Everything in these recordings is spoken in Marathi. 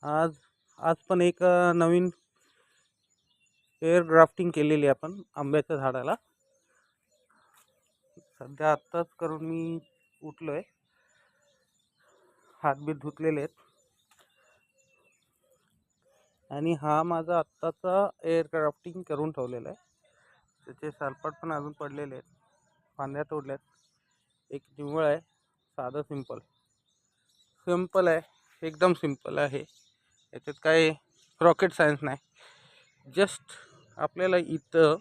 आज आज पण एक नवीन एअर ग्राफ्टिंग केलेली आपण आंब्याच्या झाडाला. सध्या आत्ताच करून मी उठलोय, हातबीत धुतलेले आहेत. आणि हा माझा आत्ताचा एअर ग्राफ्टिंग करून ठेवलेला आहे. त्याचे सालपाट पण अजून पडलेले आहेत, फांद्या तोडल्यात. एक निव्वळ आहे, साधं सिंपल आहे, एकदम सिंपल आहे. याच्यात काय रॉकेट सायन्स नाही. जस्ट आपल्याला इथं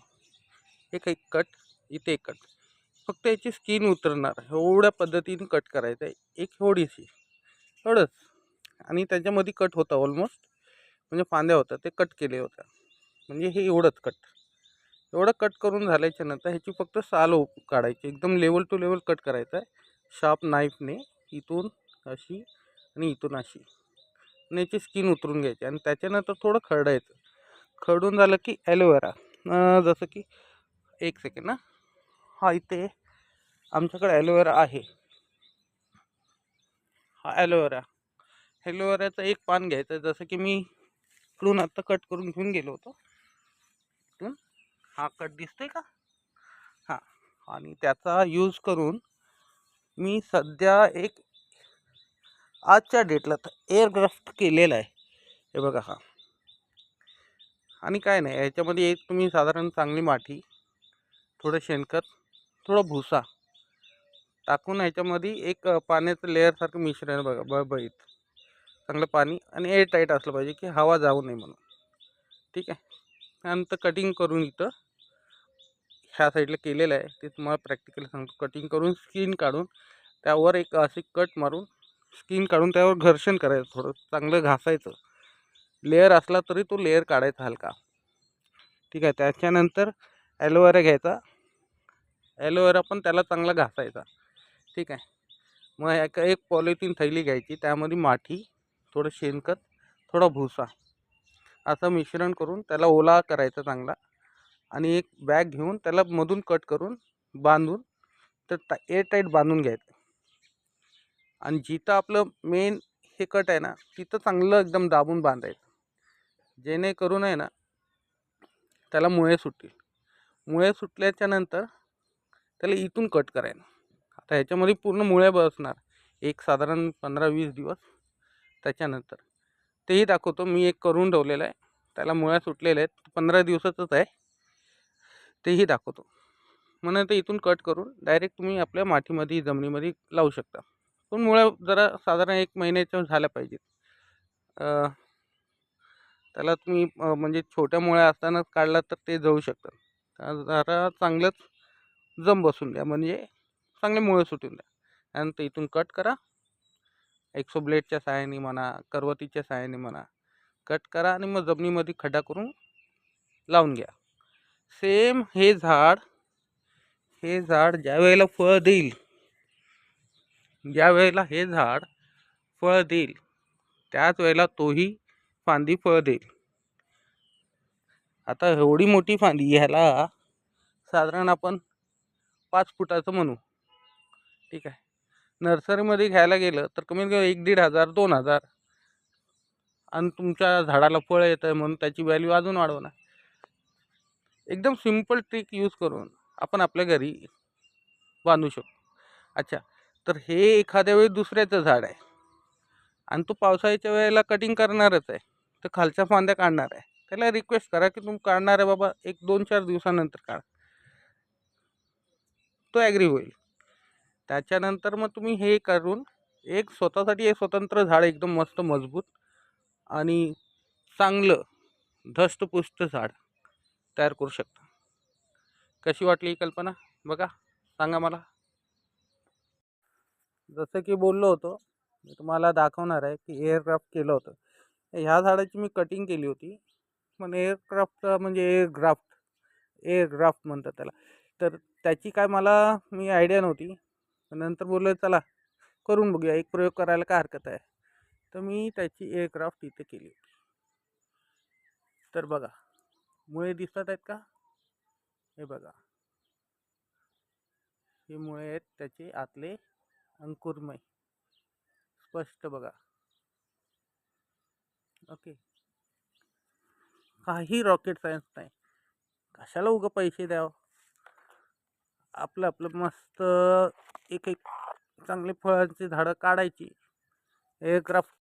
एक कट, इथे एक कट, फक्त याची स्किन उतरणार एवढ्या पद्धतीने कट करायचं आहे. एक एवढीशी एवढंच. आणि त्याच्यामध्ये कट होता ऑलमोस्ट, म्हणजे फांद्या होत्या ते कट केले होत्या. म्हणजे हे एवढंच कट, एवढं कट करून झाल्याच्या नंतर ह्याची फक्त साल काढायची. एकदम लेवल टू लेवल कट करायचं आहे शार्प नाईफने. इथून अशी आणि इथून अशी, आणि याची स्किन उतरून घ्यायची. आणि त्याच्यानंतर थोडं खरडायचं. खरडून झालं की ॲलोवेरा, जसं की एक सेकंड ना, हा इथे आमच्याकडे ॲलोवेरा आहे. हा ॲलोवेराचं एक पान घ्यायचं, जसं की मी इकडून आत्ता कट करून घेऊन गेलो होतो. इथून हा कट दिसतोय का? हां. आणि त्याचा यूज करून मी सध्या एक आजच्या डेटला एअर ग्राफ्ट केलेला आहे. हे बघा हा. आणि काय नाही, याच्यामध्ये एक तुम्ही साधारण चांगली माती, थोडं शेणखत, थोडं भुसा टाकून याच्यामध्ये एक पाण्याचं लेअरसारखं मिश्रण बघा, बळबळीत चांगलं पाणी, आणि एअर टाईट असलं पाहिजे की हवा जाऊ नये म्हणून. ठीक आहे. त्यानंतर कटिंग करून इथं ह्या साईडला केलेलं आहे, ते तुम्हाला प्रॅक्टिकली सांगतो. कटिंग करून स्किन काढून त्यावर एक असे कट मारून स्किन काढून त्यावर घर्षण करायचं, थोडं चांगलं घासायचं. लेअर असला तरी तो लेअर काढायचा हलका. ठीक आहे. त्याच्यानंतर ॲलोवेरा घ्यायचा, ॲलोवेरा पण त्याला चांगला घासायचा. ठीक आहे. मग एक पॉलिथिन थैली घ्यायची, त्यामध्ये माती, थोडं शेणखत, थोडा भुसा असं मिश्रण करून त्याला ओला करायचा चांगला. आणि एक बॅग घेऊन त्याला मधून कट करून बांधून तर एअर टाईट बांधून घ्यायचं. आणि जिथं आपलं मेन हे कट आहे ना, तिथं चांगलं एकदम दाबून बांधायचं, जेणेकरून आहे ना त्याला मुळे सुटतील. मुळे सुटल्याच्या नंतर त्याला इथून कट करायचं. आता ह्याच्यामध्ये पूर्ण मुळे बसणार एक साधारण 15-20 दिवस. त्याच्यानंतर तेही दाखवतो. मी एक करून ठेवलेलं आहे, त्याला मुळ्या सुटलेल्या आहेत, 15 दिवसाचंच आहे, तेही दाखवतो. म्हणून ते इथून कट करून डायरेक्ट तुम्ही आपल्या मातीमध्ये, जमिनीमध्ये लावू शकता. पण मुळ्या जरा साधारण 1 महिन्याच्या झाल्या पाहिजेत. त्याला तुम्ही म्हणजे छोट्या मुळ्या असतानाच काढला तर ते जळू शकतात. जरा चांगलंच जम बसून द्या, म्हणजे चांगले मुळे सुटून द्या. त्यानंतर इथून कट करा, एक्सो ब्लेडच्या सहाय्याने म्हणा, करवतीच्या सहाय्याने म्हणा, कट करा. आणि मग जमिनीमध्ये खड्डा करून लावून घ्या. सेम हे झाड ज्या वेळेला फळ देईल, त्याच वेळेला तोही फांदी फळ देईल. आता एवढी मोठी फांदी, ह्याला साधारण आपण 5 फुटाचं म्हणू. ठीक आहे. नर्सरीमध्ये घ्यायला गेलं तर कमीत कमी 1,500, 2,000. आणि तुमच्या झाडाला फळ येतं आहे म्हणून त्याची व्हॅल्यू अजून वाढवणार. एकदम सिंपल ट्रिक यूज करून आपण आपल्या घरी बांधू शकतो. अच्छा, तर हे एखाद्या वेळी दुसऱ्याचं झाड आहे आणि तो पावसाळ्याच्या वेळेला कटिंग करणारच आहे, तर खालच्या फांद्या काढणार आहे. त्याला रिक्वेस्ट करा की तुम्ही काढणार आहे बाबा, 1-2-4 दिवसानंतर काढा, तो ॲग्री होईल. त्याच्यानंतर मग तुम्ही हे करून एक स्वतःसाठी एक स्वतंत्र झाड, एकदम मस्त मजबूत आणि चांगलं धष्टपुष्ट झाड तयार करू शकता. कशी वाटली ही कल्पना बघा, सांगा मला. जसं की बोललो होतो, मी तुम्हाला दाखवणार आहे की एअरक्राफ्ट केलं होतं. ह्या झाडाची मी कटिंग केली होती. पण एअरक्राफ्ट म्हणजे एअरक्राफ्ट म्हणतात त्याला. तर त्याची काय मी आयडिया नव्हती. नंतर बोललो चला करून बघूया, एक प्रयोग करायला काय हरकत आहे. तर मी त्याची एअरक्राफ्ट इथे केली होती. तर बघा, मुळे दिसतात आहेत का? हे बघा, हे मुळे आहेत त्याचे आतले अंकुरमय, स्पष्ट बघा. ओके. काही रॉकेट सायन्स नाही. कशाला उगा पैसे द्यावं. आपलं आपलं मस्त एक एक चांगली फळांची झाडं काढायची, एक